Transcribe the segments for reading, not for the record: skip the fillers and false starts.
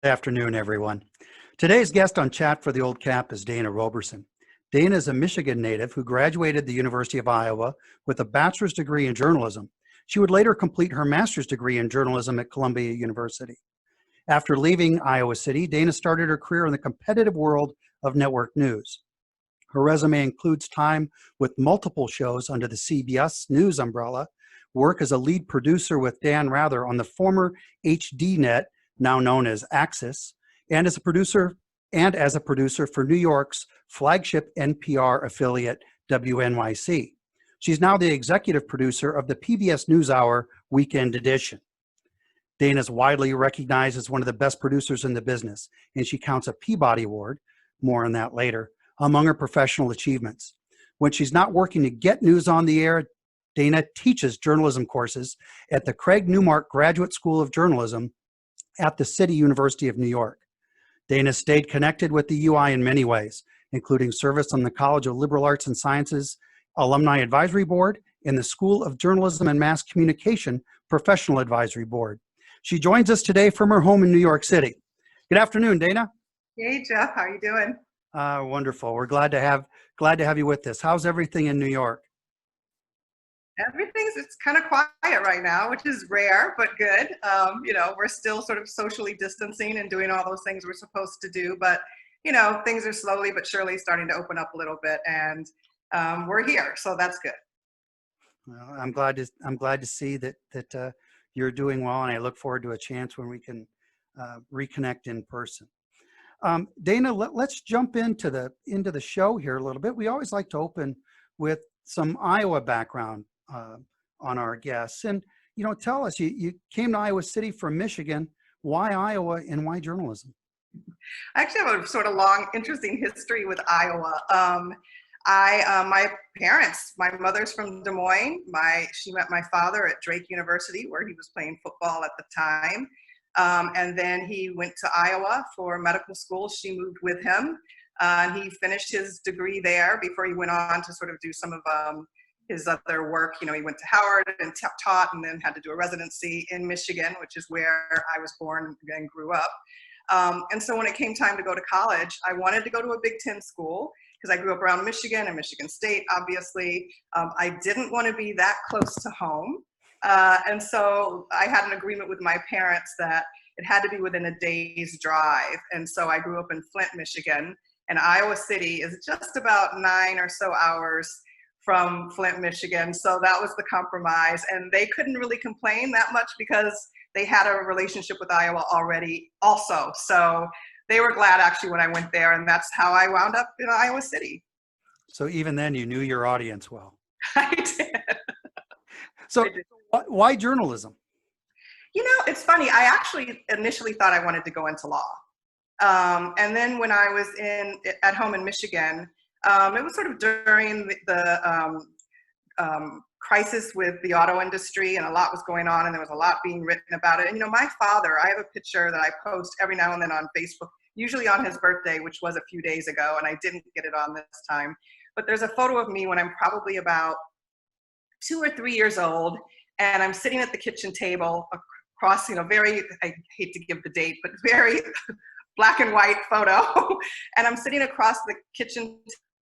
Good afternoon, everyone. Today's guest on Chat for the Old Cap is Dana Roberson. Dana is a Michigan native who graduated the University of Iowa with a bachelor's degree in journalism. She would later complete her master's degree in journalism at Columbia University. After leaving Iowa City, Dana started her career in the competitive world of network news. Her resume includes time with multiple shows under the CBS News umbrella, work as a lead producer with Dan Rather on the former HDNet, now known as AXS, and as a producer for New York's flagship NPR affiliate WNYC. She's now the executive producer of the PBS NewsHour Weekend edition. Dana is widely recognized as one of the best producers in the business, and she counts a Peabody Award, more on that later, among her professional achievements. When she's not working to get news on the air, Dana teaches journalism courses at the Craig Newmark Graduate School of Journalism at the City University of New York. Dana stayed connected with the UI in many ways, including service on the College of Liberal Arts and Sciences Alumni Advisory Board and the School of Journalism and Mass Communication Professional Advisory Board. She joins us today from her home in New York City. Good afternoon, Dana. Hey, Jeff. How are you doing? Wonderful. We're glad to have you with us. How's everything in New York? It's kind of quiet right now, which is rare, but good. We're still sort of socially distancing and doing all those things we're supposed to do, but things are slowly but surely starting to open up a little bit, and we're here, so that's good. Well, I'm glad to see that you're doing well, and I look forward to a chance when we can reconnect in person. Dana, let's jump into the show here a little bit. We always like to open with some Iowa background on our guests, and tell us, you came to Iowa City from Michigan. Why Iowa and why journalism? I actually have a sort of long, interesting history with Iowa. My parents, my mother's from Des Moines. She met my father at Drake University, where he was playing football at the time. And then he went to Iowa for medical school. She moved with him. He finished his degree there before he went on to sort of do some of his other work. He went to Howard and taught, and then had to do a residency in Michigan, which is where I was born and grew up. And so when it came time to go to college, I wanted to go to a Big Ten school because I grew up around Michigan and Michigan State, obviously. I didn't want to be that close to home. And so I had an agreement with my parents that it had to be within a day's drive. And so I grew up in Flint, Michigan, and Iowa City is just about 9 or so hours from Flint, Michigan. So that was the compromise. And they couldn't really complain that much because they had a relationship with Iowa already also. So they were glad actually when I went there, and that's how I wound up in Iowa City. So even then you knew your audience well. I did. So why journalism? It's funny. I actually initially thought I wanted to go into law. And then when I was at home in Michigan, it was sort of during the crisis with the auto industry, and a lot was going on, and there was a lot being written about it. And my father, I have a picture that I post every now and then on Facebook, usually on his birthday, which was a few days ago, and I didn't get it on this time. But there's a photo of me when I'm probably about 2 or 3 years old, and I'm sitting at the kitchen table across, very, I hate to give the date, but very black and white photo. And I'm sitting across the kitchen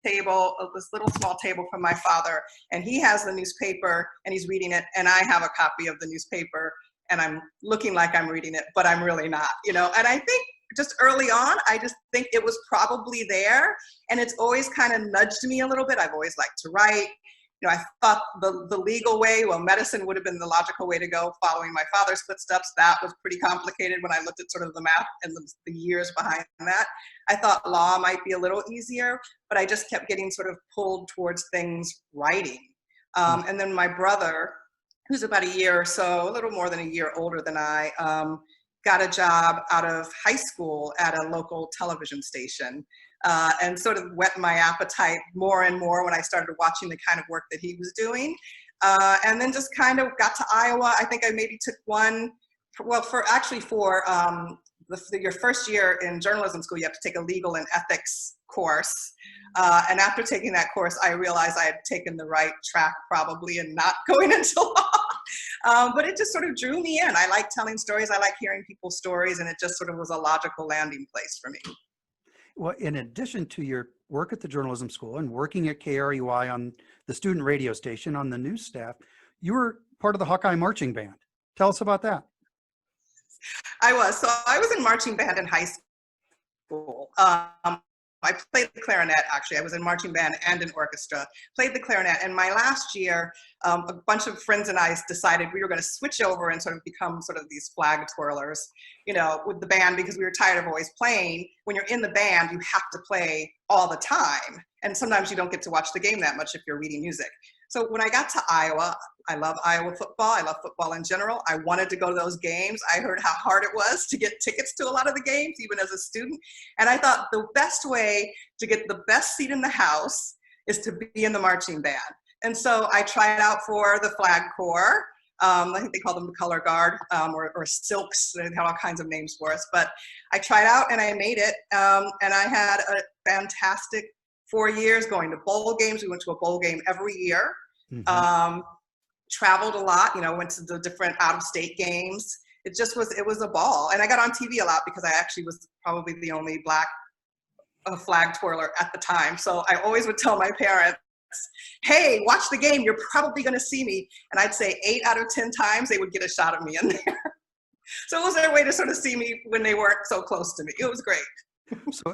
table, this little small table from my father, and he has the newspaper and he's reading it, and I have a copy of the newspaper, and I'm looking like I'm reading it, but I'm really not, And I think just early on, I just think it was probably there, and it's always kind of nudged me a little bit. I've always liked to write. I thought the legal way, medicine would have been the logical way to go, following my father's footsteps. That was pretty complicated when I looked at sort of the math and the years behind that. I thought law might be a little easier, but I just kept getting sort of pulled towards things writing. And then my brother, who's about a year or so, a little more than a year older than I, got a job out of high school at a local television station. And sort of whet my appetite more and more when I started watching the kind of work that he was doing. And then just kind of got to Iowa. I think I maybe took one, for your first year in journalism school, you have to take a legal and ethics course. And after taking that course, I realized I had taken the right track probably and not going into law. But it just sort of drew me in. I like telling stories. I like hearing people's stories. And it just sort of was a logical landing place for me. Well, in addition to your work at the journalism school and working at KRUI on the student radio station on the news staff, you were part of the Hawkeye marching band. Tell us about that. I was. So I was in marching band in high school. I played the clarinet, actually. I was in marching band and in orchestra, played the clarinet. And my last year, a bunch of friends and I decided we were going to switch over and sort of become sort of these flag twirlers, you know, with the band, because we were tired of always playing. When you're in the band, you have to play all the time. And sometimes you don't get to watch the game that much if you're reading music. So when I got to Iowa, I love Iowa football. I love football in general. I wanted to go to those games. I heard how hard it was to get tickets to a lot of the games, even as a student. And I thought the best way to get the best seat in the house is to be in the marching band. And so I tried out for the Flag Corps. I think they call them the Color Guard, or Silks. They have all kinds of names for us. But I tried out and I made it. And I had a fantastic 4 years going to bowl games. We went to a bowl game every year. Mm-hmm. Traveled a lot, you know, went to the different out-of-state games. It was a ball. And I got on TV a lot because I actually was probably the only Black flag twirler at the time. So I always would tell my parents, hey, watch the game, you're probably going to see me. And I'd say 8 out of 10 times they would get a shot of me in there. So it was their way to sort of see me when they weren't so close to me. It was great.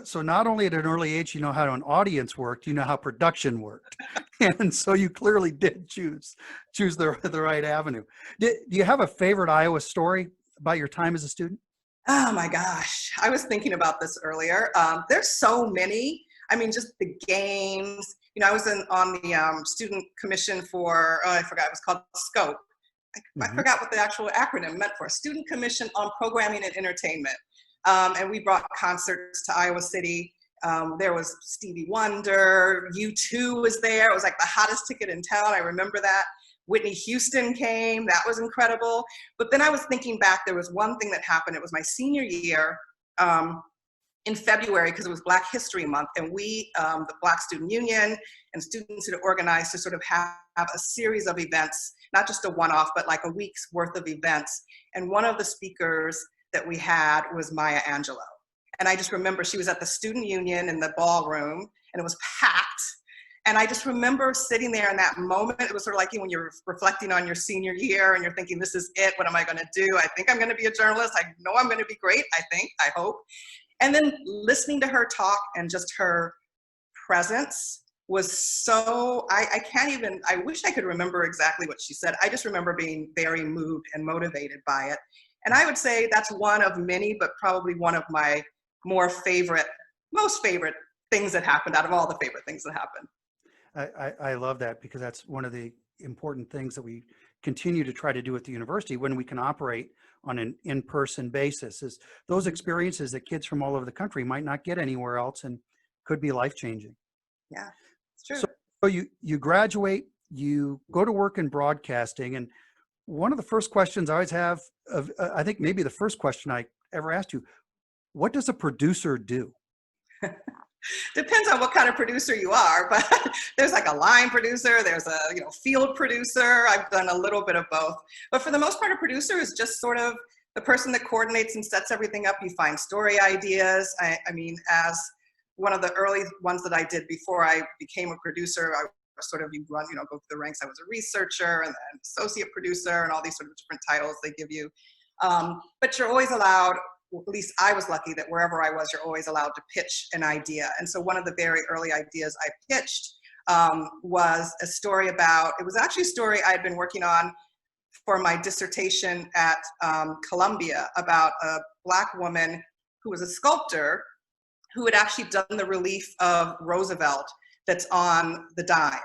So not only at an early age, you know how an audience worked, you know how production worked. And so you clearly did choose the right avenue. Do you have a favorite Iowa story about your time as a student? Oh my gosh. I was thinking about this earlier. There's so many. I mean, just the games. You know, I was on the student commission for, I forgot, it was called SCOPE. I forgot what the actual acronym meant for. Student Commission on Programming and Entertainment. And we brought concerts to Iowa City. There was Stevie Wonder, U2 was there. It was like the hottest ticket in town. I remember that. Whitney Houston came. That was incredible. But then I was thinking back, there was one thing that happened. It was my senior year in February, because it was Black History Month. And we, the Black Student Union and students had organized to sort of have a series of events, not just a one-off, but like a week's worth of events. And one of the speakers that we had was Maya Angelou. And I just remember she was at the student union in the ballroom and it was packed. And I just remember sitting there in that moment. It was sort of like when you're reflecting on your senior year and you're thinking, this is it, what am I gonna do? I think I'm gonna be a journalist. I know I'm gonna be great, I hope. And then listening to her talk and just her presence was so, I can't even, I wish I could remember exactly what she said. I just remember being very moved and motivated by it. And I would say that's one of many, but probably one of my most favorite things that happened out of all the favorite things that happened. I love that, because that's one of the important things that we continue to try to do at the university when we can operate on an in-person basis, is those experiences that kids from all over the country might not get anywhere else and could be life-changing. Yeah, it's true. So you graduate, you go to work in broadcasting, and one of the first questions I always have, I think maybe the first question I ever asked you, what does a producer do? Depends on what kind of producer you are, but there's like a line producer, there's a field producer. I've done a little bit of both. But for the most part, a producer is just sort of the person that coordinates and sets everything up. You find story ideas. I mean, as one of the early ones that I did before I became a producer, I sort of, go through the ranks. I was a researcher and then associate producer and all these sort of different titles they give you. But you're always allowed, at least I was lucky that wherever I was, you're always allowed to pitch an idea. And so one of the very early ideas I pitched was a story about, it was actually a story I had been working on for my dissertation at Columbia, about a Black woman who was a sculptor who had actually done the relief of Roosevelt that's on the dime.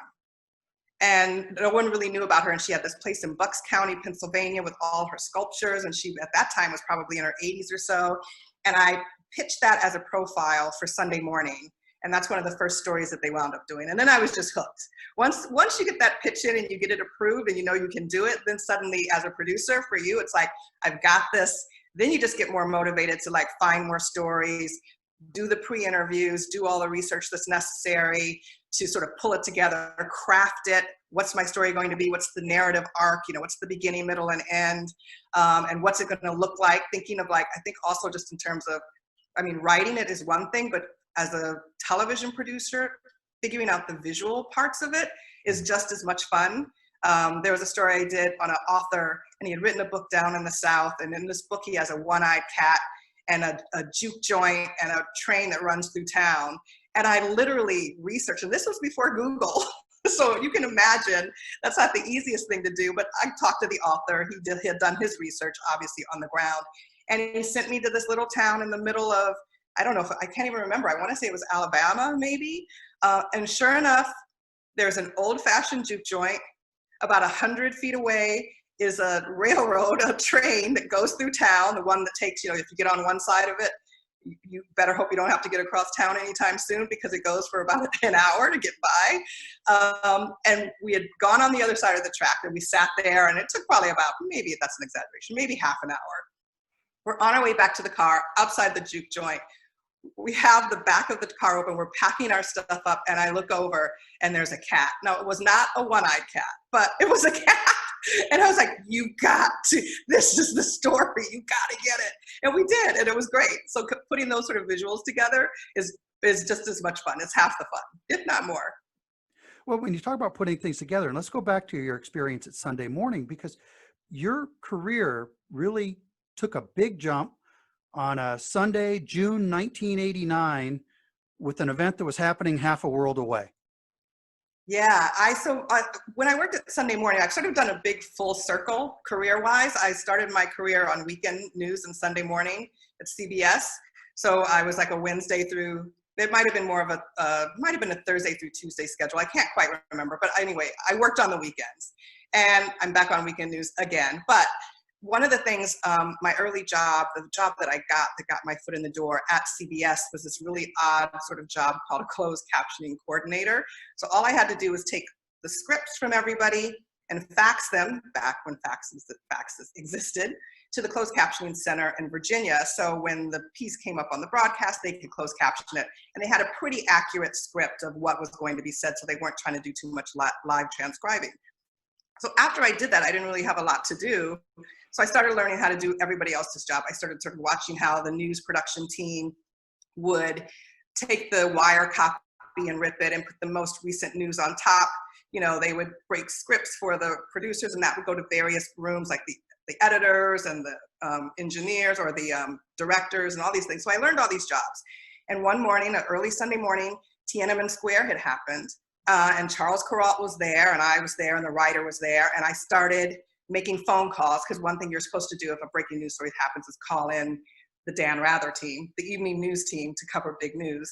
And no one really knew about her. And she had this place in Bucks County, Pennsylvania with all her sculptures. And she, at that time, was probably in her 80s or so. And I pitched that as a profile for Sunday Morning. And that's one of the first stories that they wound up doing. And then I was just hooked. Once you get that pitch in and you get it approved and you know you can do it, then suddenly as a producer for you, it's like, I've got this. then you just get more motivated to like find more stories, do the pre-interviews, do all the research that's necessary to sort of pull it together, craft it. What's my story going to be? What's the narrative arc? You know, what's the beginning, middle, and end? And what's it going to look like? Thinking of like, I think also just in terms of, I mean, writing it is one thing, but as a television producer, figuring out the visual parts of it is just as much fun. There was a story I did on an author, and he had written a book down in the South, and in this book he has a one-eyed cat and a juke joint and a train that runs through town. And I literally researched, and this was before Google, so you can imagine that's not the easiest thing to do, but I talked to the author. He had done his research, obviously, on the ground, and he sent me to this little town in the middle of, I don't know, I can't even remember, I want to say it was Alabama, maybe, and sure enough, there's an old-fashioned juke joint. About 100 feet away is a railroad, a train that goes through town, the one that takes, you know, if you get on one side of it, you better hope you don't have to get across town anytime soon because it goes for about an hour to get by. And we had gone on the other side of the track and we sat there, and it took probably about, maybe that's an exaggeration, maybe half an hour. We're on our way back to the car outside the juke joint. We have the back of the car open, we're packing our stuff up, and I look over and there's a cat. Now, it was not a one-eyed cat, but it was a cat. And I was like, you got to, this is the story, you got to get it. And we did, and it was great. So putting those sort of visuals together is just as much fun. It's half the fun, if not more. Well, when you talk about putting things together, and let's go back to your experience at Sunday Morning, because your career really took a big jump on a Sunday, June 1989, with an event that was happening half a world away. Yeah, when I worked at Sunday Morning, I've sort of done a big full circle career-wise. I started my career on weekend news and Sunday morning at CBS. So I was like a Wednesday through, it might have been more of might have been a Thursday through Tuesday schedule. I can't quite remember, but anyway, I worked on the weekends, and I'm back on weekend news again. But one of the things, my early job, the job that got my foot in the door at CBS, was this really odd sort of job called a closed captioning coordinator. So all I had to do was take the scripts from everybody and fax them, back when faxes existed, to the closed captioning center in Virginia. So when the piece came up on the broadcast, they could close caption it. And they had a pretty accurate script of what was going to be said, so they weren't trying to do too much live transcribing. So after I did that, I didn't really have a lot to do. So I started learning how to do everybody else's job. I started sort of watching how the news production team would take the wire copy and rip it and put the most recent news on top. You know, they would break scripts for the producers, and that would go to various rooms like the editors and the engineers, or the directors, and all these things. So I learned all these jobs. And one morning, an early Sunday morning, Tiananmen Square had happened. And Charles Kuralt was there, and I was there, and the writer was there, and I started making phone calls, because one thing you're supposed to do if a breaking news story happens is call in the Dan Rather team, the evening news team, to cover big news.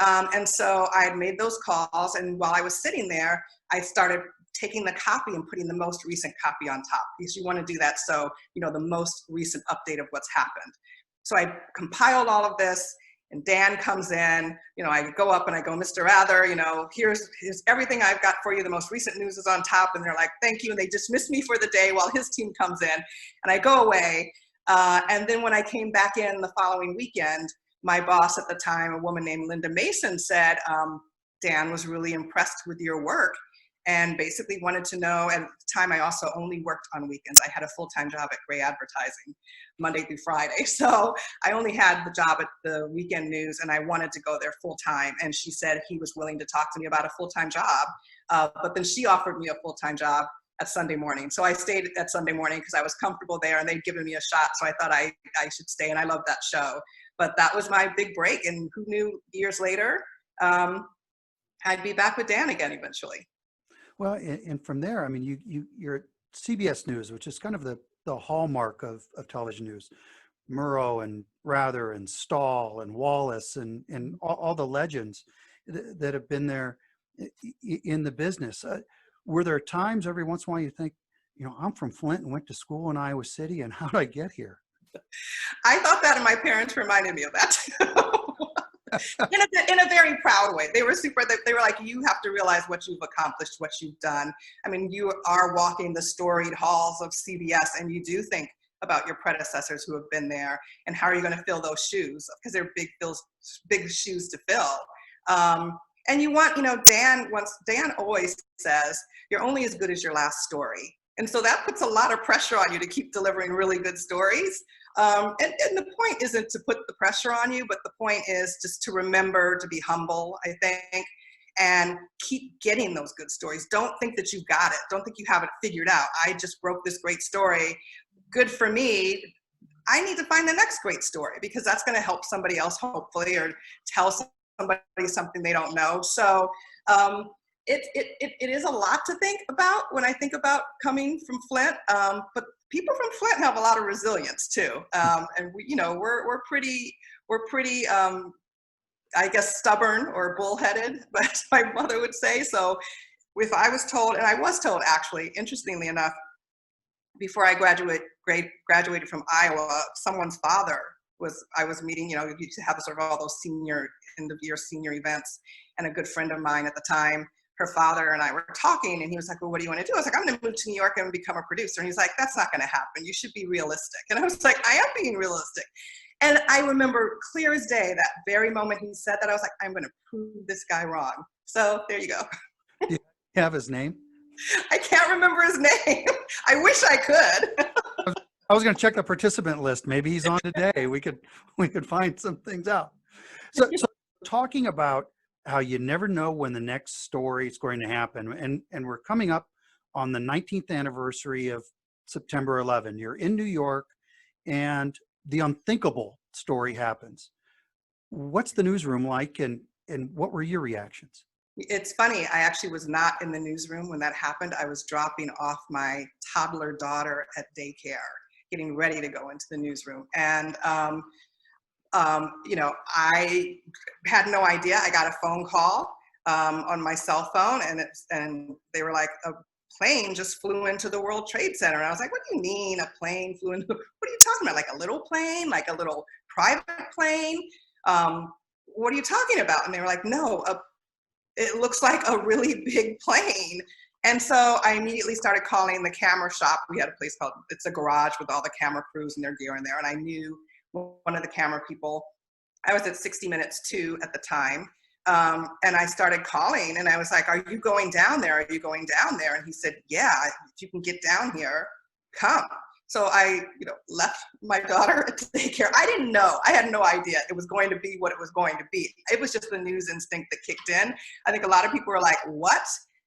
And so I had made those calls, and while I was sitting there, I started taking the copy and putting the most recent copy on top, because you want to do that so you know the most recent update of what's happened. So I compiled all of this, and Dan comes in, you know, I go up and I go, Mr. Rather, you know, here's everything I've got for you. The most recent news is on top. And they're like, thank you. And they dismiss me for the day while his team comes in, and I go away. And then when I came back in the following weekend, my boss at the time, a woman named Linda Mason, said, Dan was really impressed with your work and basically wanted to know. At the time, I also only worked on weekends. I had a full-time job at Gray Advertising, Monday through Friday. So I only had the job at the weekend news, and I wanted to go there full-time. And she said he was willing to talk to me about a full-time job. But then she offered me a full-time job at Sunday Morning. So I stayed at Sunday Morning because I was comfortable there, and they'd given me a shot. So I thought I should stay, and I loved that show. But that was my big break. And who knew years later, I'd be back with Dan again eventually. Well, and from there, I mean, you're at CBS News, which is kind of the hallmark of television news. Murrow and Rather and Stahl and Wallace and all the legends that have been there in the business. Were there times every once in a while you think, you know, I'm from Flint and went to school in Iowa City, and how did I get here? I thought that, and my parents reminded me of that in a very proud way. They were super, they were like, you have to realize what you've accomplished, what you've done. I mean, you are walking the storied halls of CBS, and you do think, about your predecessors who have been there, and how are you going to fill those shoes, because they're big shoes to fill. And you want, Dan always says, you're only as good as your last story. And so that puts a lot of pressure on you to keep delivering really good stories. And the point isn't to put the pressure on you, but the point is just to remember to be humble, I think, and keep getting those good stories. Don't think that you've got it. Don't think you have it figured out. I just broke this great story. Good for me. I need to find the next great story, because that's going to help somebody else, hopefully, or tell somebody something they don't know. So it is a lot to think about when I think about coming from Flint. But people from Flint have a lot of resilience too, and we're pretty I guess stubborn or bullheaded, but my mother would say. So if I was told, and I was told actually, interestingly enough, before I graduated from Iowa, someone's father I was meeting, you used to have sort of all those end of year senior events, and a good friend of mine at the time, her father and I were talking, and he was like, well, what do you want to do? I was like, I'm going to move to New York and become a producer. And he's like, that's not going to happen. You should be realistic. And I was like, I am being realistic. And I remember clear as day, that very moment he said that, I was like, I'm going to prove this guy wrong. So there you go. Do you have his name? I can't remember his name. I wish I could. I was going to check the participant list. Maybe he's on today. We could find some things out. So talking about how you never know when the next story is going to happen, and we're coming up on the 19th anniversary of September 11. You're in New York, and the unthinkable story happens. What's the newsroom like, and what were your reactions? It's funny, I actually was not in the newsroom when that happened. I was dropping off my toddler daughter at daycare, getting ready to go into the newsroom. And, I had no idea. I got a phone call on my cell phone, and they were like, a plane just flew into the World Trade Center. And I was like, what do you mean a plane flew into, what are you talking about? Like a little plane, like a little private plane? What are you talking about? And they were like, no, it looks like a really big plane. And so I immediately started calling the camera shop. We had a place called, it's a garage with all the camera crews and their gear in there. And I knew one of the camera people. I was at 60 Minutes 2 at the time. And I started calling, and I was like, are you going down there? Are you going down there? And he said, yeah, if you can get down here, come. So I, left my daughter at daycare. I didn't know. I had no idea it was going to be what it was going to be. It was just the news instinct that kicked in. I think a lot of people were like, what?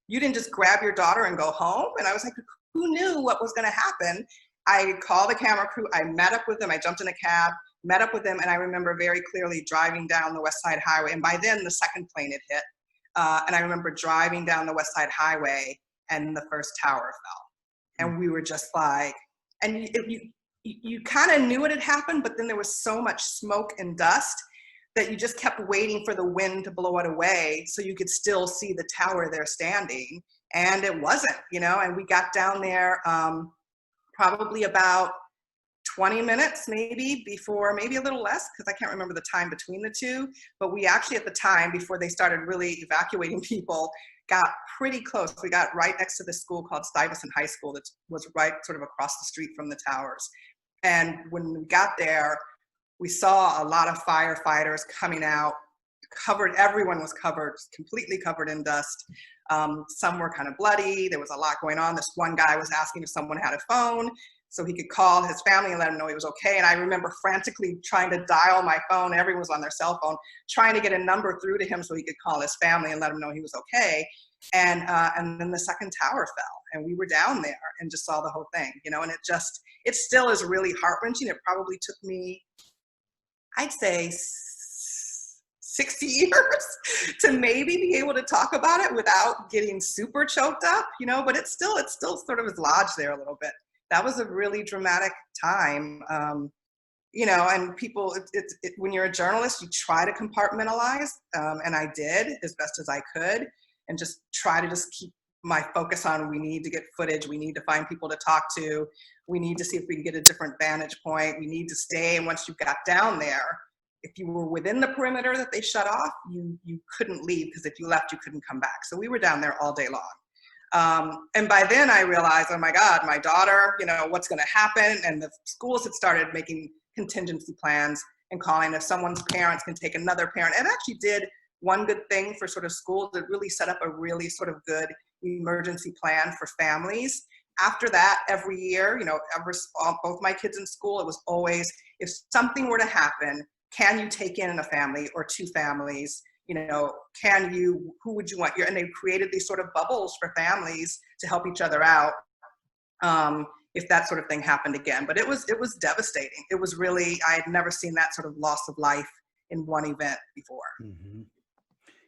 You didn't just grab your daughter and go home? And I was like, who knew what was going to happen? I called the camera crew. I met up with them. I jumped in a cab, met up with them, and I remember very clearly driving down the West Side Highway. And by then, the second plane had hit. And I remember driving down the West Side Highway, and the first tower fell. And we were just like, and you kind of knew it had happened, but then there was so much smoke and dust that you just kept waiting for the wind to blow it away so you could still see the tower there standing. And it wasn't, and we got down there probably about 20 minutes maybe before, maybe a little less, because I can't remember the time between the two, but we actually at the time, before they started really evacuating people, got pretty close. We got right next to this school called Stuyvesant High School that was right sort of across the street from the towers. And when we got there, we saw a lot of firefighters coming out, everyone was covered, completely covered in dust. Some were kind of bloody. There was a lot going on. This one guy was asking if someone had a phone so he could call his family and let him know he was okay. And I remember frantically trying to dial my phone. Everyone was on their cell phone, trying to get a number through to him so he could call his family and let him know he was okay. And then the second tower fell, and we were down there and just saw the whole thing, and it still is really heart-wrenching. It probably took me, I'd say, 60 years to maybe be able to talk about it without getting super choked up, but it still sort of is lodged there a little bit. That was a really dramatic time, and people, when you're a journalist, you try to compartmentalize, and I did as best as I could, and just try to just keep my focus on, we need to get footage, we need to find people to talk to, we need to see if we can get a different vantage point, we need to stay, and once you got down there, if you were within the perimeter that they shut off, you couldn't leave, because if you left, you couldn't come back. So we were down there all day long. And by then I realized, oh my God, my daughter, what's going to happen? And the schools had started making contingency plans and calling if someone's parents can take another parent. And actually did one good thing for sort of schools that really set up a really sort of good emergency plan for families. After that, every year, both my kids in school, it was always, if something were to happen, can you take in a family or two families? Who would you want? And they created these sort of bubbles for families to help each other out if that sort of thing happened again. But it was devastating. It was really, I had never seen that sort of loss of life in one event before. Mm-hmm.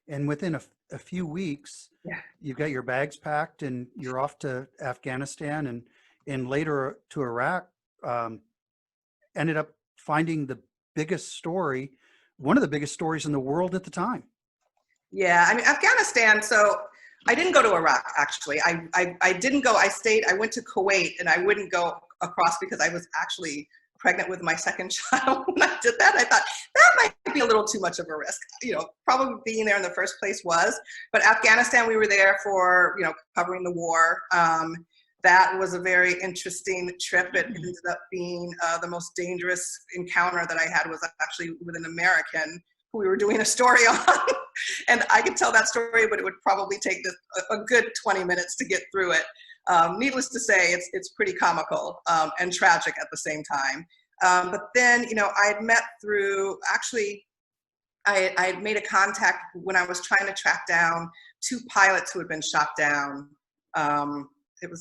And within a few weeks, yeah, you've got your bags packed and you're off to Afghanistan and later to Iraq. Ended up finding the biggest story, one of the biggest stories in the world at the time. Yeah, I mean, Afghanistan, so I didn't go to Iraq, actually. I didn't go, I went to Kuwait, and I wouldn't go across because I was actually pregnant with my second child when I did that. I thought that might be a little too much of a risk. Probably being there in the first place was, but Afghanistan, we were there for, covering the war. That was a very interesting trip. It ended up being the most dangerous encounter that I had was actually with an American who we were doing a story on. And I could tell that story, but it would probably take a good 20 minutes to get through it. Needless to say, it's pretty comical and tragic at the same time. But then, I had met through, actually, I had made a contact when I was trying to track down two pilots who had been shot down. I think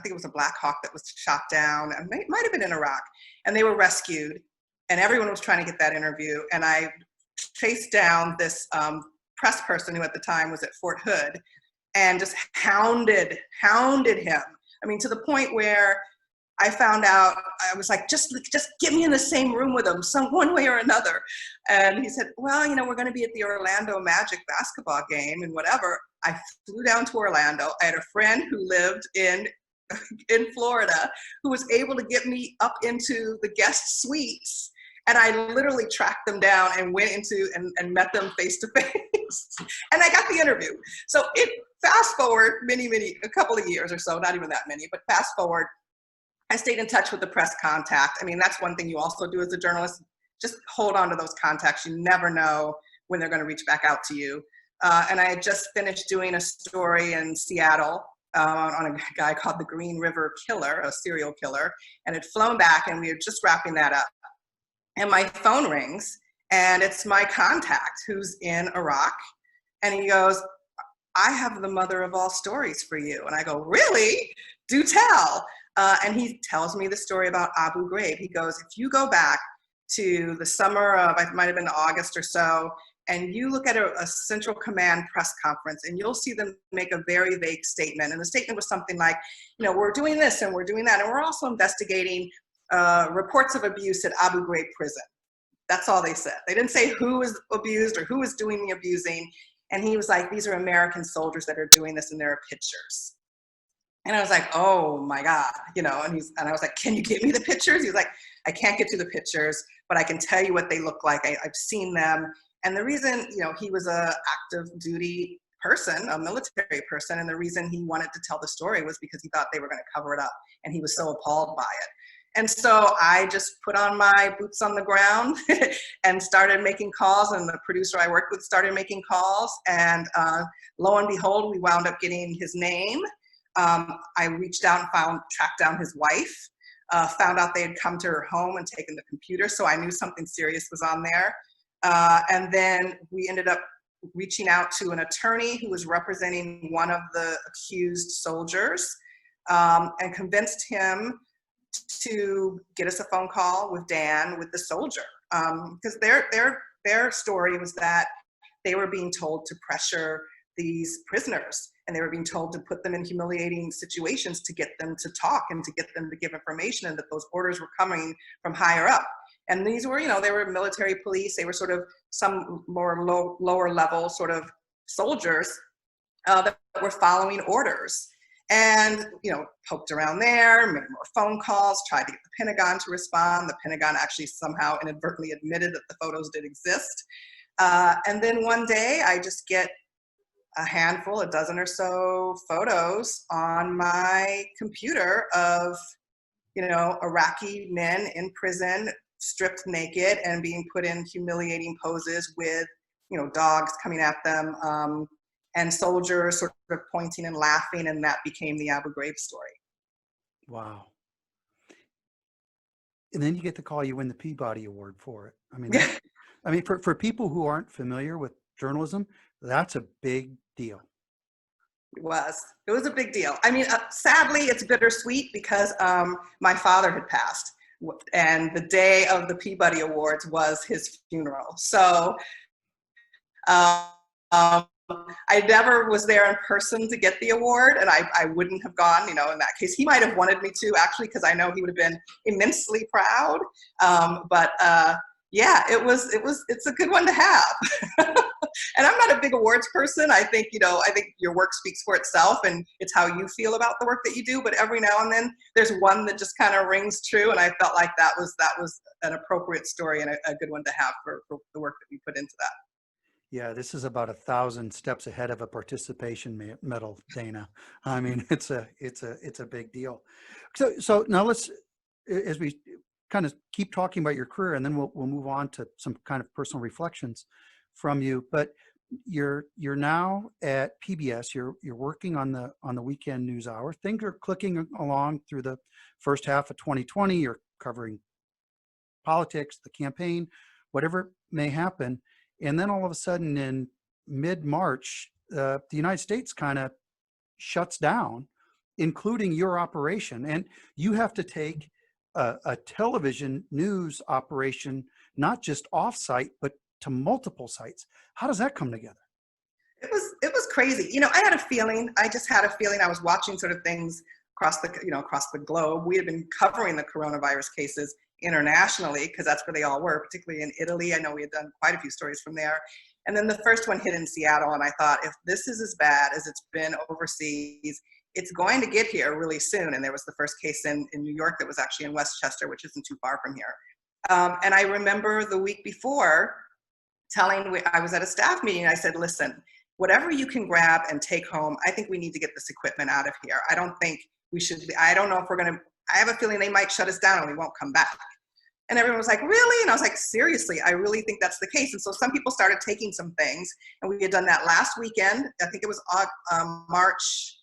it was a Black Hawk that was shot down, and it might have been in Iraq, and they were rescued, and everyone was trying to get that interview. And I chased down this press person who at the time was at Fort Hood and just hounded him. I mean, to the point where I found out, I was like, just get me in the same room with him, one way or another. And he said, well, we're going to be at the Orlando Magic basketball game and whatever. I flew down to Orlando. I had a friend who lived in Florida who was able to get me up into the guest suites. And I literally tracked them down and went into and met them face to face. And I got the interview. So fast forward a couple of years or so, not even that many, but fast forward, I stayed in touch with the press contact. I mean, that's one thing you also do as a journalist. Just hold on to those contacts. You never know when they're going to reach back out to you. And I had just finished doing a story in Seattle on a guy called the Green River Killer, a serial killer, and had flown back, and we were just wrapping that up. And my phone rings, and it's my contact who's in Iraq. And he goes, I have the mother of all stories for you. And I go, really? Do tell. And he tells me the story about Abu Ghraib. He goes, if you go back to the summer of, it might have been August or so, and you look at a Central Command press conference, and you'll see them make a very vague statement. And the statement was something like, we're doing this and we're doing that, and we're also investigating reports of abuse at Abu Ghraib prison. That's all they said. They didn't say who was abused or who was doing the abusing. And he was like, these are American soldiers that are doing this, and there are pictures. And I was like, oh my God, and I was like, can you get me the pictures? He was like, I can't get you the pictures, but I can tell you what they look like. I've seen them. And the reason, he was a active duty person, a military person, and the reason he wanted to tell the story was because he thought they were going to cover it up, and he was so appalled by it. And so I just put on my boots on the ground and started making calls, and the producer I worked with started making calls, and lo and behold, we wound up getting his name. I reached out and tracked down his wife, found out they had come to her home and taken the computer, so I knew something serious was on there. And then we ended up reaching out to an attorney who was representing one of the accused soldiers, and convinced him to get us a phone call with Dan, with the soldier, because their story was that they were being told to pressure these prisoners, and they were being told to put them in humiliating situations to get them to talk and to get them to give information, and that those orders were coming from higher up. And these were, they were military police. They were sort of some more lower level sort of soldiers that were following orders. And, poked around there, made more phone calls, tried to get the Pentagon to respond. The Pentagon actually somehow inadvertently admitted that the photos did exist. And then one day I just get a handful, a dozen or so photos on my computer of, Iraqi men in prison, stripped naked and being put in humiliating poses with, dogs coming at them, and soldiers sort of pointing and laughing, and that became the Abu Ghraib story. Wow. And then you get the call, you win the Peabody Award for it. For people who aren't familiar with journalism, that's a big deal. It was a big deal. Sadly, it's bittersweet because my father had passed, and the day of the Peabody Awards was his funeral. So I never was there in person to get the award, and I wouldn't have gone, in that case. He might have wanted me to, actually, because I know he would have been immensely proud. Yeah, it's a good one to have. And I'm not a big awards person. I think your work speaks for itself, and it's how you feel about the work that you do. But every now and then there's one that just kind of rings true. And I felt like that was an appropriate story and a good one to have for the work that we put into that. Yeah, this is about 1,000 steps ahead of a participation medal, Dana. It's a big deal. So now let's, as we kind of keep talking about your career, and then we'll move on to some kind of personal reflections from you. But you're now at PBS. You're working on the weekend news hour. Things are clicking along through the first half of 2020. You're covering politics, the campaign, whatever may happen. And then all of a sudden in mid-March, the United States kind of shuts down, including your operation. And you have to take a television news operation, not just off-site, but to multiple sites. How does that come together? It was crazy. I just had a feeling. I was watching sort of things across the globe. We had been covering the coronavirus cases internationally because that's where they all were, particularly in Italy. I know we had done quite a few stories from there. And then the first one hit in Seattle, and I thought, if this is as bad as it's been overseas, it's going to get here really soon. And there was the first case in New York that was actually in Westchester, which isn't too far from here. And I remember the week before I was at a staff meeting, and I said, listen, whatever you can grab and take home, I think we need to get this equipment out of here. I don't think we should be, I don't know if we're going to, I have a feeling they might shut us down and we won't come back. And everyone was like, really? And I was like, seriously, I really think that's the case. And so some people started taking some things, and we had done that last weekend. I think it was March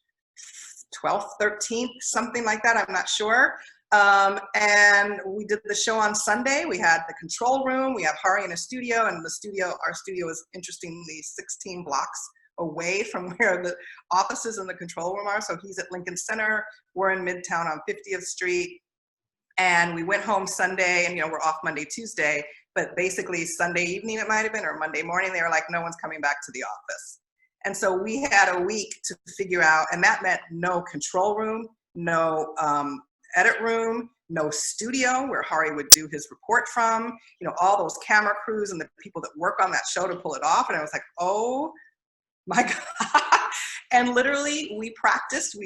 12th, 13th, something like that. I'm not sure. And we did the show on Sunday. We had the control room. We have Hari in a studio, and our studio is interestingly 16 blocks away from where the offices and the control room are. So he's at Lincoln Center. We're in Midtown on 50th Street. And we went home Sunday, and we're off Monday, Tuesday, but basically Sunday evening it might have been, or Monday morning, they were like, no one's coming back to the office. And so we had a week to figure out, and that meant no control room, no edit room, no studio where Hari would do his report from, all those camera crews and the people that work on that show to pull it off. And I was like, oh my God. And literally we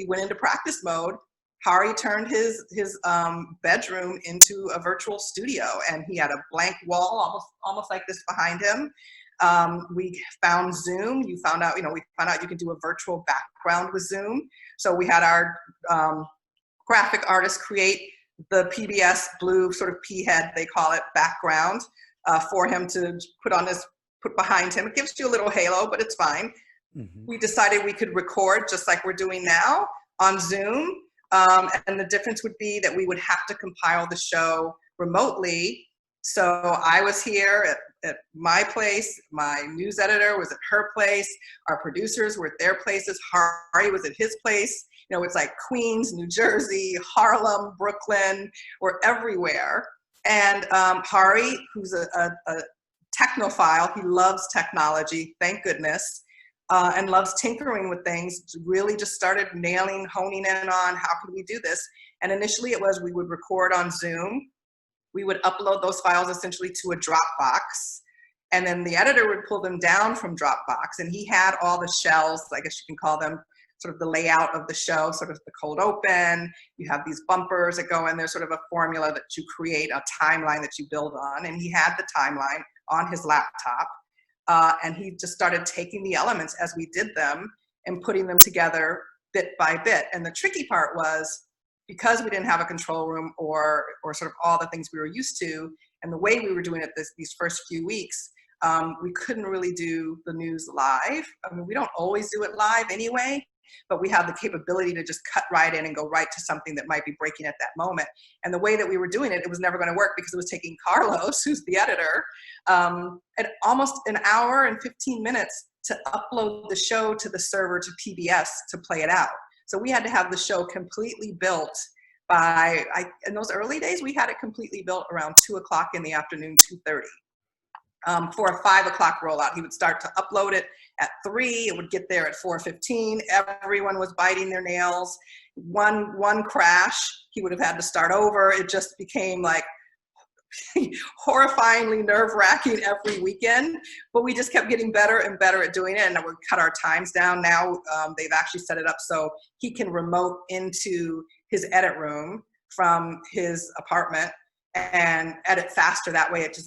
went into practice mode. Hari turned his bedroom into a virtual studio, and he had a blank wall almost like this behind him. We found Zoom. We found out you can do a virtual background with Zoom. So we had our graphic artist create the PBS blue sort of pea head, they call it, background for him to put behind him. It gives you a little halo, but it's fine. Mm-hmm. We decided we could record just like we're doing now on Zoom. And the difference would be that we would have to compile the show remotely. So I was here at my place, my news editor was at her place, our producers were at their places, Hari was at his place. It's like Queens, New Jersey, Harlem, Brooklyn, we're everywhere. And Hari, who's a technophile, he loves technology, thank goodness. And loves tinkering with things, really just started honing in on how could we do this. And initially it was we would record on Zoom. We would upload those files essentially to a Dropbox. And then the editor would pull them down from Dropbox. And he had all the shells, I guess you can call them, sort of the layout of the show, sort of the cold open. You have these bumpers that go in. There's sort of a formula that you create, a timeline that you build on. And he had the timeline on his laptop. And he just started taking the elements as we did them and putting them together bit by bit. And the tricky part was, because we didn't have a control room or sort of all the things we were used to, and the way we were doing it these first few weeks, we couldn't really do the news live. I mean, we don't always do it live anyway, but we have the capability to just cut right in and go right to something that might be breaking at that moment. And the way that we were doing it, it was never going to work because it was taking Carlos, who's the editor, at almost an hour and 15 minutes to upload the show to the server to PBS to play it out. So we had to have the show completely built by, in those early days, we had it completely built around 2 o'clock in the afternoon, 2:30. For a 5 o'clock rollout. He would start to upload it at 3, it would get there at 4:15. Everyone was biting their nails. One crash, he would have had to start over. It just became like horrifyingly nerve-wracking every weekend, but we just kept getting better and better at doing it, and we cut our times down. Now they've actually set it up so he can remote into his edit room from his apartment and edit faster. That way it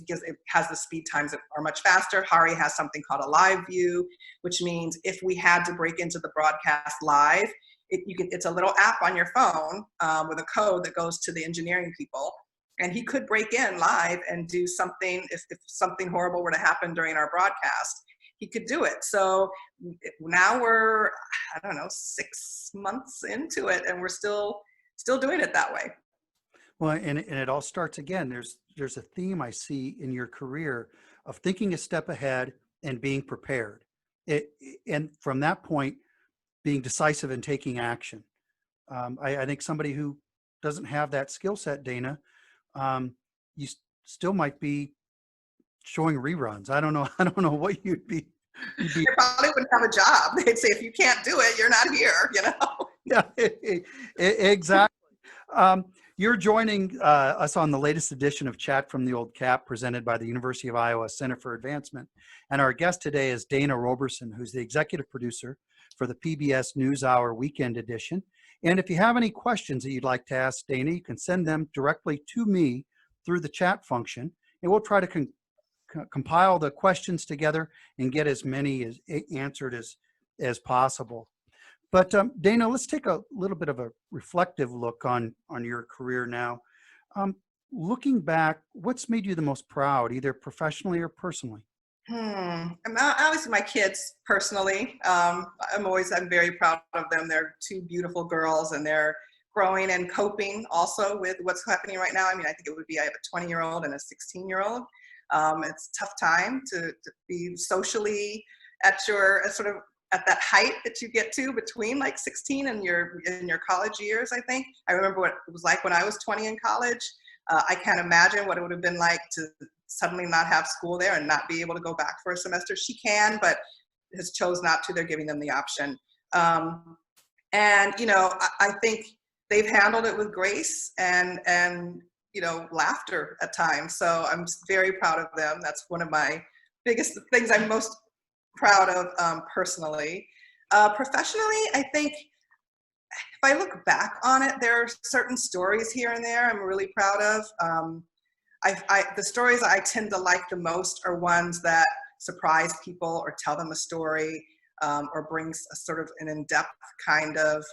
has the speed times that are much faster. Hari has something called a live view, which means if we had to break into the broadcast live, it's a little app on your phone with a code that goes to the engineering people. And he could break in live and do something, if something horrible were to happen during our broadcast, he could do it. So now we're, I don't know, 6 months into it, and we're still doing it that way. Well, and it all starts again. There's a theme I see in your career of thinking a step ahead and being prepared. And from that point, being decisive and taking action. I think somebody who doesn't have that skill set, Dana, you still might be showing reruns. I don't know what you'd be. You probably wouldn't have a job. They'd say, if you can't do it, you're not here, you know? Yeah, exactly. You're joining us on the latest edition of Chat from the Old Cap, presented by the University of Iowa Center for Advancement. And our guest today is Dana Roberson, who's the executive producer for the PBS NewsHour Weekend edition. And if you have any questions that you'd like to ask Dana, you can send them directly to me through the chat function, and we'll try to compile the questions together and get as many answered as possible. But Dana, let's take a little bit of a reflective look on your career now. Looking back, what's made you the most proud, either professionally or personally? Obviously my kids personally. I'm very proud of them. They're 2 beautiful girls, and they're growing and coping also with what's happening right now. I mean, I think it would be, I have a 20-year-old and a 16-year-old. It's a tough time to be socially at that height that you get to between like 16 and your college years, I think. I remember what it was like when I was 20 in college. I can't imagine what it would have been like to suddenly not have school there and not be able to go back for a semester. She can, but has chose not to. They're giving them the option. And, you know, I think they've handled it with grace and, you know, laughter at times. So I'm very proud of them. That's one of my biggest things I'm most proud of personally. Professionally, I think if I look back on it, there are certain stories here and there I'm really proud of. The stories I tend to like the most are ones that surprise people or tell them a story or brings a sort of an in-depth kind of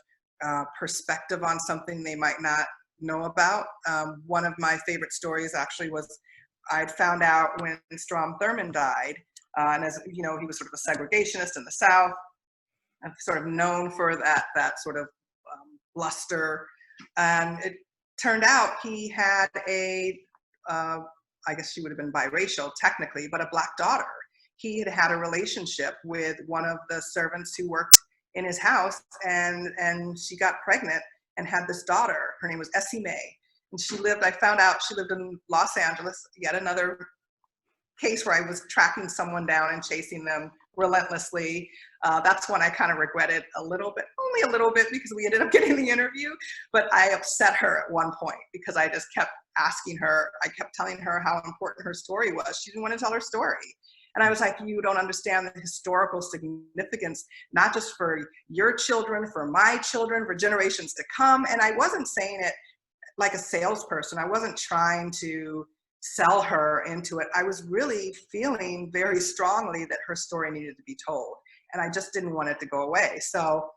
perspective on something they might not know about. One of my favorite stories actually was I'd found out when Strom Thurmond died. And as you know, he was sort of a segregationist in the South, and sort of known for that sort of bluster. And it turned out he had I guess she would have been biracial technically, but a Black daughter. He had a relationship with one of the servants who worked in his house, and she got pregnant and had this daughter. Her name was Essie Mae. And I found out she lived in Los Angeles, yet another case where I was tracking someone down and chasing them relentlessly. That's one I kind of regretted a little bit, only a little bit, because we ended up getting the interview, but I upset her at one point because I just kept asking her, I kept telling her how important her story was. She didn't want to tell her story. And I was like, you don't understand the historical significance, not just for your children, for my children, for generations to come. And I wasn't saying it like a salesperson. I wasn't trying to sell her into it. I was really feeling very strongly that her story needed to be told, and I just didn't want it to go away. So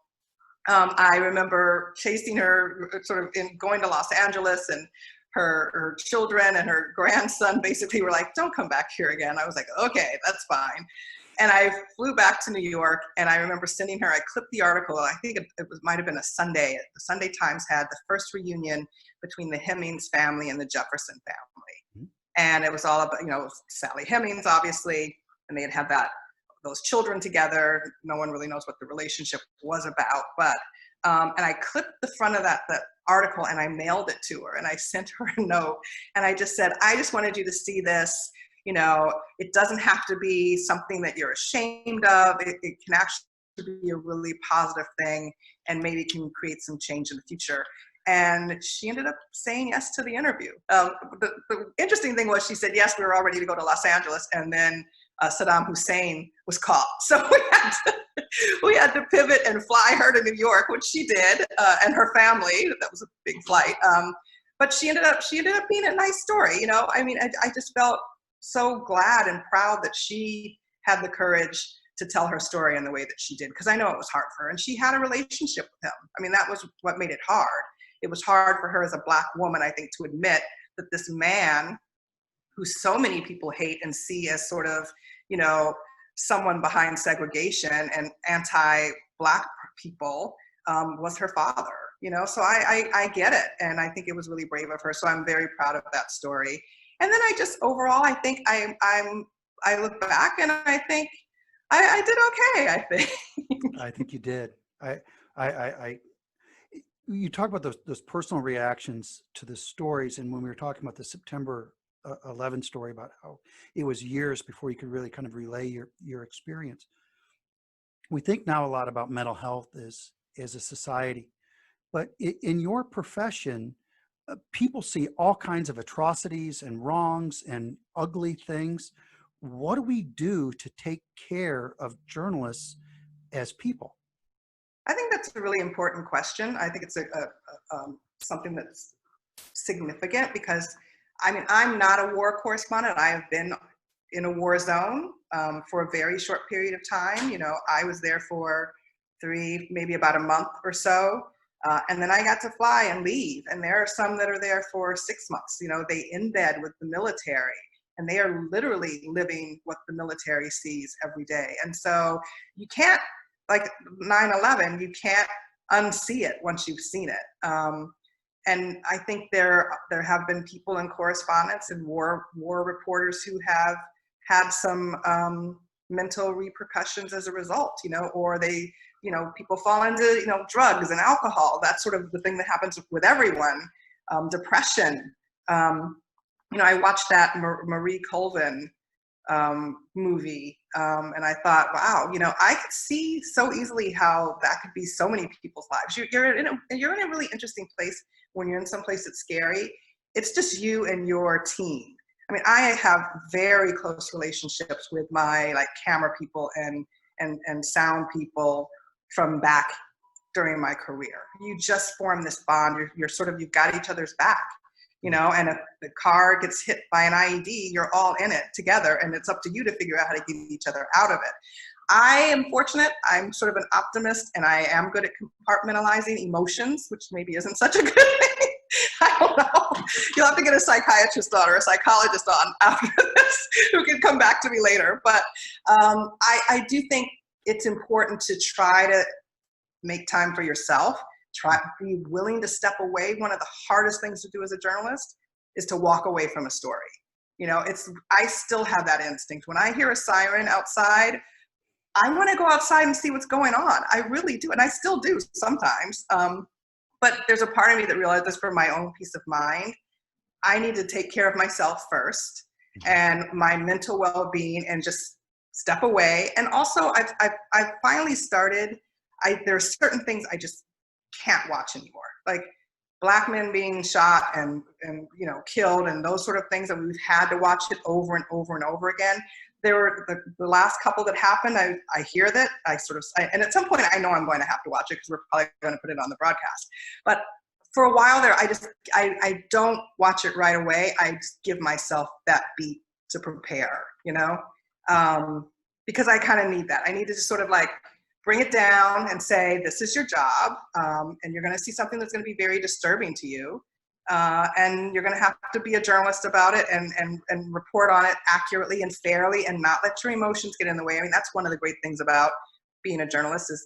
I remember chasing her sort of in going to Los Angeles, and her children and her grandson basically were like, don't come back here again. I was like, okay, that's fine. And I flew back to New York, and I remember sending her, I clipped the article, I think might have been a Sunday. The Sunday Times had the first reunion between the Hemings family and the Jefferson family. And it was all about, Sally Hemings, obviously, and they had those children together. No one really knows what the relationship was about, but, and I clipped the front of that article, and I mailed it to her, and I sent her a note, and I just said, I just wanted you to see this. It doesn't have to be something that you're ashamed of. It can actually be a really positive thing, and maybe can create some change in the future. And she ended up saying yes to the interview. The interesting thing was she said, yes, we were all ready to go to Los Angeles, and then Saddam Hussein was caught. So we had to pivot and fly her to New York, which she did, and her family. That was a big flight. But she ended up being a nice story. I just felt so glad and proud that she had the courage to tell her story in the way that she did, because I know it was hard for her, and she had a relationship with him. That was what made it hard. It was hard for her as a Black woman, I think, to admit that this man who so many people hate and see as sort of, someone behind segregation and anti-Black people was her father, So I get it, and I think it was really brave of her. So I'm very proud of that story. And then overall, I think I look back and I think I did okay, I think. I think you did. You talk about those personal reactions to the stories, and when we were talking about the September 11 story about how it was years before you could really kind of relay your experience. We think now a lot about mental health as a society, but in your profession, people see all kinds of atrocities and wrongs and ugly things. What do we do to take care of journalists as people? I think that's a really important question. I think it's something that's significant, because I'm not a war correspondent. I have been in a war zone for a very short period of time. I was there for maybe about a month or so. And then I got to fly and leave. And there are some that are there for 6 months. They in bed with the military, and they are literally living what the military sees every day. And so you can't, like 9/11, you can't unsee it once you've seen it. And I think there have been people in correspondence and war reporters who have had some mental repercussions as a result, or they, people fall into, drugs and alcohol. That's sort of the thing that happens with everyone. Depression. I watched that Marie Colvin movie, and I thought, wow, I could see so easily how that could be so many people's lives. You're in a really interesting place when you're in some place that's scary. It's just you and your team. I have very close relationships with my camera people and sound people from back during my career. You just form this bond. You've got each other's back, and if the car gets hit by an IED, you're all in it together, and it's up to you to figure out how to get each other out of it. I am fortunate. I'm sort of an optimist, and I am good at compartmentalizing emotions, which maybe isn't such a good thing. I don't know. You'll have to get a psychiatrist on or a psychologist on after this who can come back to me later. But I do think it's important to try to make time for yourself. Be willing to step away. One of the hardest things to do as a journalist is to walk away from a story. I still have that instinct. When I hear a siren outside, I want to go outside and see what's going on. I really do. And I still do sometimes. But there's a part of me that realizes, for my own peace of mind, I need to take care of myself first and my mental well-being, and just step away. And also I've finally started, there are certain things I just can't watch anymore. Like Black men being shot and killed, and those sort of things that we've had to watch it over and over and over again. There were the last couple that happened. I hear that. And at some point I know I'm going to have to watch it, because we're probably going to put it on the broadcast. But for a while there, I don't watch it right away. I just give myself that beat to prepare, you know, because I kind of need that. I need to just sort of like bring it down and say, this is your job, and you're going to see something that's going to be very disturbing to you. And you're going to have to be a journalist about it and report on it accurately and fairly and not let your emotions get in the way. I mean, that's one of the great things about being a journalist is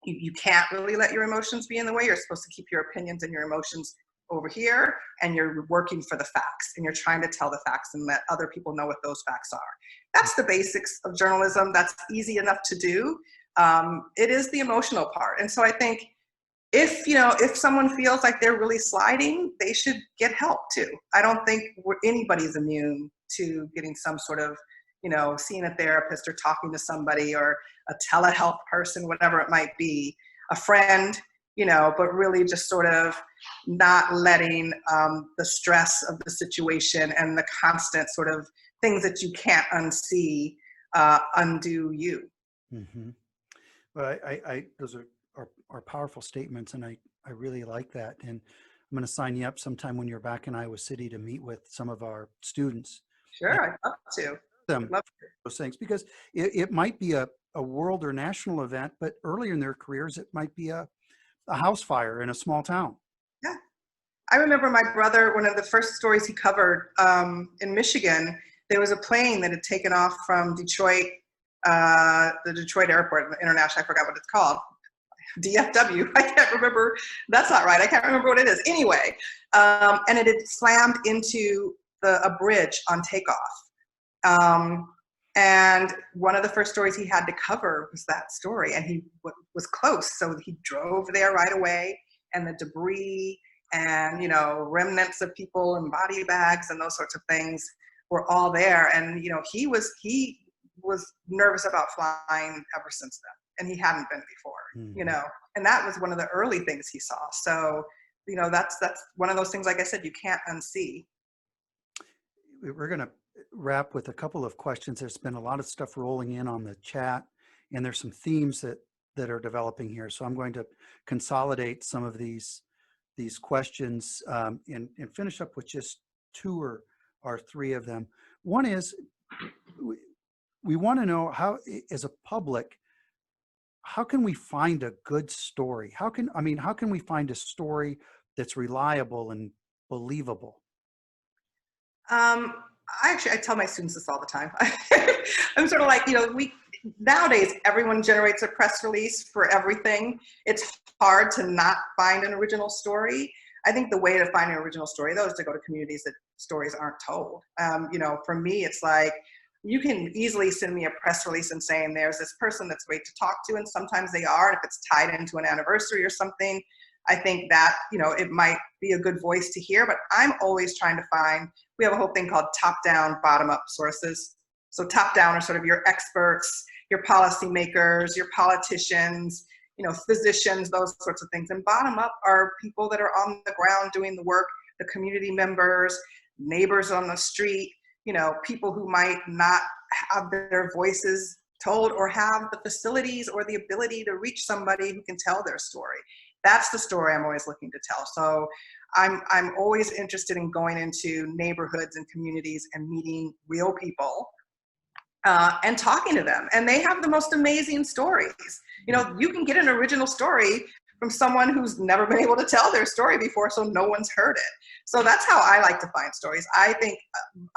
you can't really let your emotions be in the way. You're supposed to keep your opinions and your emotions over here, and you're working for the facts, and you're trying to tell the facts and let other people know what those facts are. That's the basics of journalism. That's easy enough to do. It is the emotional part. And so I think if someone feels like they're really sliding, they should get help too. I don't think anybody's immune to getting some sort of, seeing a therapist or talking to somebody or a telehealth person, whatever it might be, a friend, but really just sort of not letting the stress of the situation and the constant sort of things that you can't unsee undo you. Mm-hmm. Well, those are powerful statements, and I really like that. And I'm going to sign you up sometime when you're back in Iowa City to meet with some of our students. Sure, I'd love to. Those things, because it might be a world or national event, but earlier in their careers, it might be a house fire in a small town. Yeah. I remember my brother, one of the first stories he covered in Michigan, there was a plane that had taken off from Detroit, the Detroit airport, international, I forgot what it's called. DFW, I can't remember. That's not right. I can't remember what it is. Anyway, and it had slammed into a bridge on takeoff. And one of the first stories he had to cover was that story, and he was close. So he drove there right away, and the debris and, remnants of people and body bags and those sorts of things were all there. And, he was nervous about flying ever since then. And he hadn't been before, and that was one of the early things he saw. So, that's one of those things, like I said, you can't unsee. We're going to wrap with a couple of questions. There's been a lot of stuff rolling in on the chat, and there's some themes that are developing here. So I'm going to consolidate some of these questions and finish up with just two or three of them. One is, we want to know how, as a public, how can we find a good story? How can we find a story that's reliable and believable? I tell my students this all the time. I'm sort of like, nowadays everyone generates a press release for everything. It's hard to not find an original story. I think the way to find an original story, though, is to go to communities that stories aren't told. For me, it's like, you can easily send me a press release and saying there's this person that's great to talk to, and sometimes they are. And if it's tied into an anniversary or something, I think that, it might be a good voice to hear. But I'm always trying to find, we have a whole thing called top-down, bottom-up sources. So top-down are sort of your experts, your policymakers, your politicians, physicians, those sorts of things. And bottom-up are people that are on the ground doing the work, the community members, neighbors on the street, people who might not have their voices told or have the facilities or the ability to reach somebody who can tell their story. That's the story I'm always looking to tell. So I'm always interested in going into neighborhoods and communities and meeting real people and talking to them. And they have the most amazing stories. You can get an original story from someone who's never been able to tell their story before, so no one's heard it. So that's how I like to find stories. I think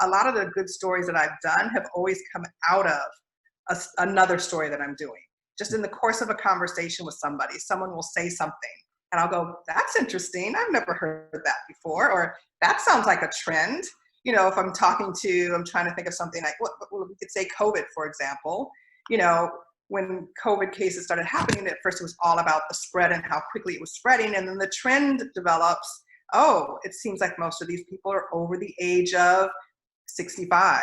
a lot of the good stories that I've done have always come out of another story that I'm doing. Just in the course of a conversation with somebody, someone will say something, and I'll go, that's interesting. I've never heard that before, or that sounds like a trend. If I'm trying to think of something like, we could say COVID, for example. When COVID cases started happening, at first it was all about the spread and how quickly it was spreading. And then the trend develops, it seems like most of these people are over the age of 65.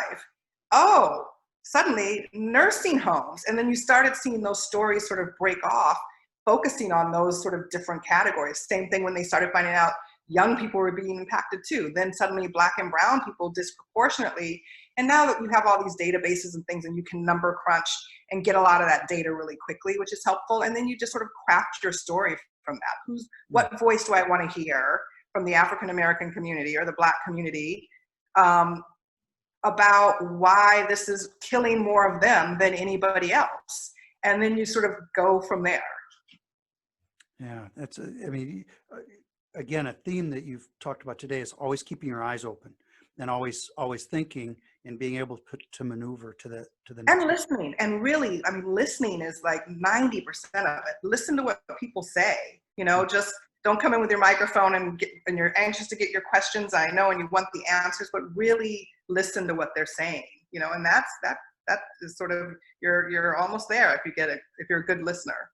Suddenly nursing homes. And then you started seeing those stories sort of break off, focusing on those sort of different categories. Same thing when they started finding out young people were being impacted too. Then suddenly Black and brown people disproportionately. And now that you have all these databases and things, and you can number crunch and get a lot of that data really quickly, which is helpful. And then you just sort of craft your story from that? What voice do I want to hear from the African American community or the Black community about why this is killing more of them than anybody else? And then you sort of go from there. Yeah, that's, I mean, again, a theme that you've talked about today is always keeping your eyes open and always thinking and being able to maneuver to the next. And listening, and really, I mean, listening is like 90% of it. Listen to what people say, you know, just don't come in with your microphone and you're anxious to get your questions, I know, and you want the answers, but really listen to what they're saying, you know, and that is sort of, you're almost there if you're a good listener.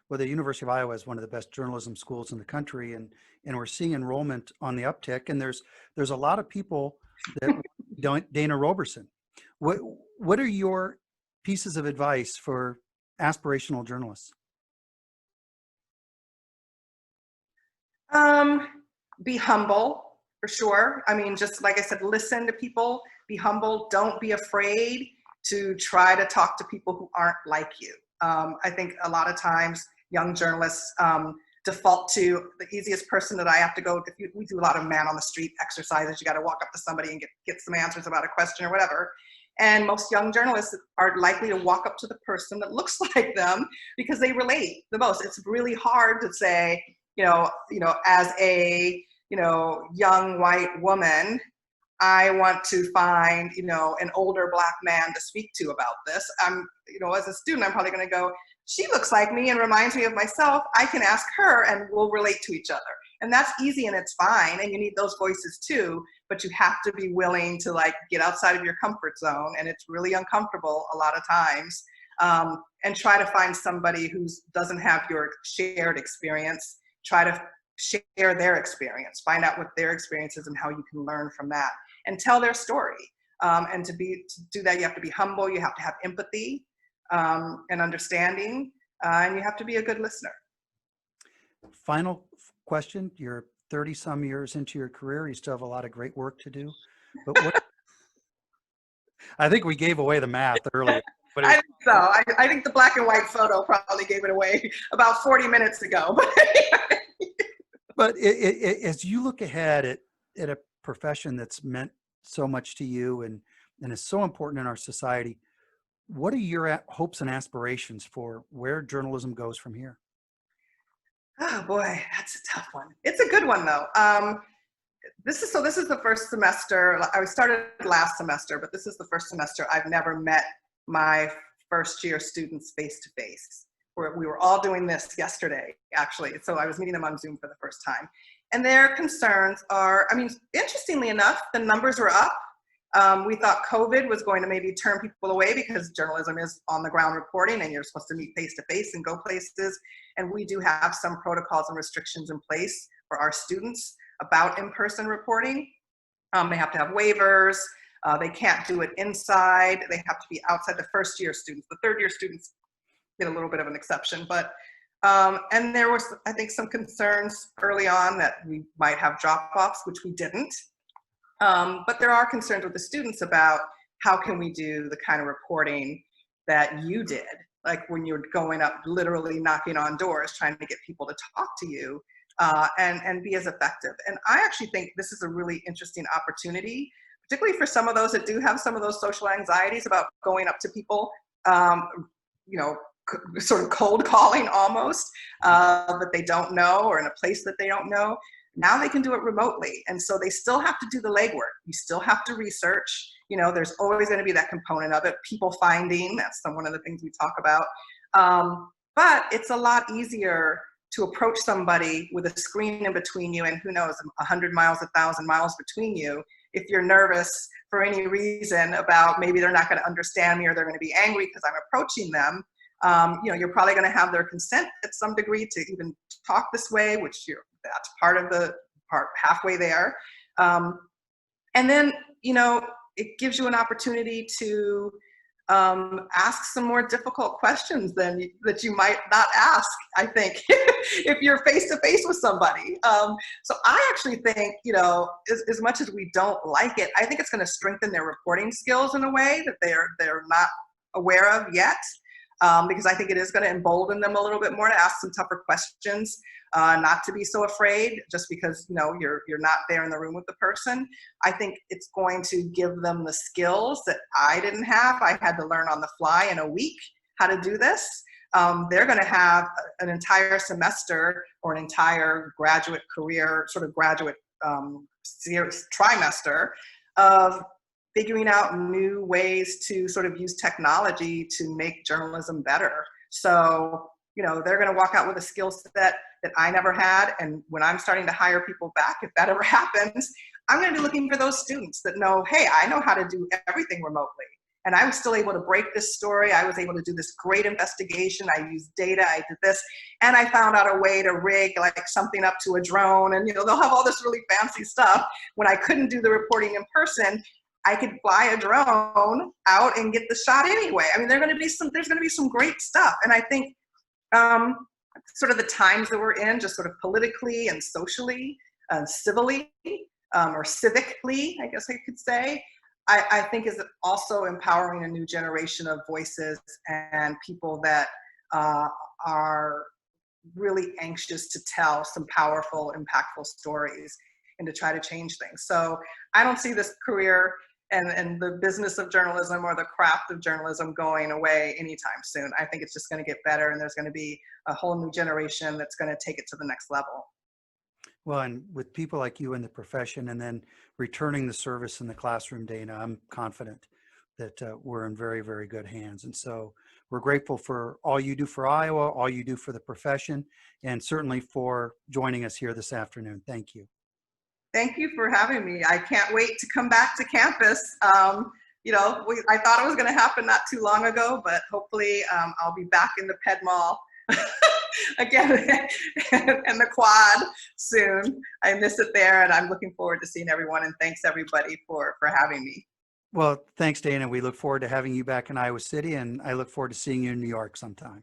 Well, the University of Iowa is one of the best journalism schools in the country, and we're seeing enrollment on the uptick. And there's a lot of people that don't. Dana Roberson, what are your pieces of advice for aspirational journalists? Be humble, for sure. I mean, just like I said, listen to people. Be humble. Don't be afraid to try to talk to people who aren't like you. I think a lot of times young journalists default to the easiest person that I have to go. We do a lot of man on the street exercises. You got to walk up to somebody and get some answers about a question or whatever. And most young journalists are likely to walk up to the person that looks like them because they relate the most. It's really hard to say, you know, as a, you know, young white woman, I want to find, you know, an older Black man to speak to about this. You know, as a student, I'm probably going to go, she looks like me and reminds me of myself. I can ask her and we'll relate to each other. And that's easy and it's fine. And you need those voices too, but you have to be willing to like get outside of your comfort zone. And it's really uncomfortable a lot of times. And try to find somebody who doesn't have your shared experience. Try to share their experience, find out what their experience is and how you can learn from that and tell their story. And to do that, you have to be humble, you have to have empathy and understanding, and you have to be a good listener. Final question, you're 30 some years into your career, you still have a lot of great work to do, but I think we gave away the math earlier. But I think so. I think the black and white photo probably gave it away about 40 minutes ago. But as you look ahead at a profession that's meant so much to you and is so important in our society, what are your hopes and aspirations for where journalism goes from here? Oh boy, that's a tough one. It's a good one though. This is the first semester. I started last semester, but this is the first semester I've never met my first year students face to face. We were all doing this yesterday, actually. So I was meeting them on Zoom for the first time. And their concerns are, I mean, interestingly enough, the numbers were up. We thought COVID was going to maybe turn people away because journalism is on the ground reporting and you're supposed to meet face to face and go places. And we do have some protocols and restrictions in place for our students about in-person reporting. They have to have waivers. They can't do it inside. They have to be outside. The first year students. The third year students get a little bit of an exception, but and there was, I think, some concerns early on that we might have drop-offs, which we didn't. But there are concerns with the students about how can we do the kind of reporting that you did, like when you're going up, literally knocking on doors, trying to get people to talk to you and be as effective. And I actually think this is a really interesting opportunity, particularly for some of those that do have some of those social anxieties about going up to people, you know, sort of cold calling almost, that they don't know or in a place that they don't know. Now they can do it remotely. And so they still have to do the legwork. You still have to research. You know, there's always going to be that component of it. People finding, that's one of the things we talk about. But it's a lot easier to approach somebody with a screen in between you and who knows, 100 miles, 1,000 miles between you. If you're nervous for any reason about maybe they're not going to understand me or they're going to be angry because I'm approaching them, you know, you're probably going to have their consent at some degree to even talk this way, which that's part of the part halfway there. And then, you know, it gives you an opportunity to ask some more difficult questions that you might not ask, I think, if you're face to face with somebody. So I actually think, you know, as much as we don't like it, I think it's going to strengthen their reporting skills in a way that they're not aware of yet. because I think it is going to embolden them a little bit more to ask some tougher questions, not to be so afraid just because, you know, you're not there in the room with the person. I think it's going to give them the skills that I didn't have. I had to learn on the fly in a week how to do this. They're going to have an entire semester or an entire graduate career, sort of graduate trimester of figuring out new ways to sort of use technology to make journalism better. So, you know, they're going to walk out with a skill set that I never had. And when I'm starting to hire people back, if that ever happens, I'm going to be looking for those students that know, hey, I know how to do everything remotely. And I was still able to break this story. I was able to do this great investigation. I used data, I did this, and I found out a way to rig like something up to a drone. And, you know, they'll have all this really fancy stuff. When I couldn't do the reporting in person, I could fly a drone out and get the shot anyway. I mean, there's going to be some great stuff. And I think sort of the times that we're in, just sort of politically and socially, civilly, or civically, I guess I could say, I think is also empowering a new generation of voices and people that are really anxious to tell some powerful, impactful stories and to try to change things. So I don't see this career and the business of journalism or the craft of journalism going away anytime soon. I think it's just going to get better, and there's going to be a whole new generation that's going to take it to the next level. Well, and with people like you in the profession and then returning the service in the classroom, Dana, I'm confident that we're in very, very good hands. And so we're grateful for all you do for Iowa, all you do for the profession, and certainly for joining us here this afternoon. Thank you. Thank you for having me. I can't wait to come back to campus. You know, I thought it was going to happen not too long ago, but hopefully I'll be back in the Ped Mall again and the quad soon. I miss it there, and I'm looking forward to seeing everyone, and thanks everybody for having me. Well, thanks, Dana. We look forward to having you back in Iowa City, and I look forward to seeing you in New York sometime.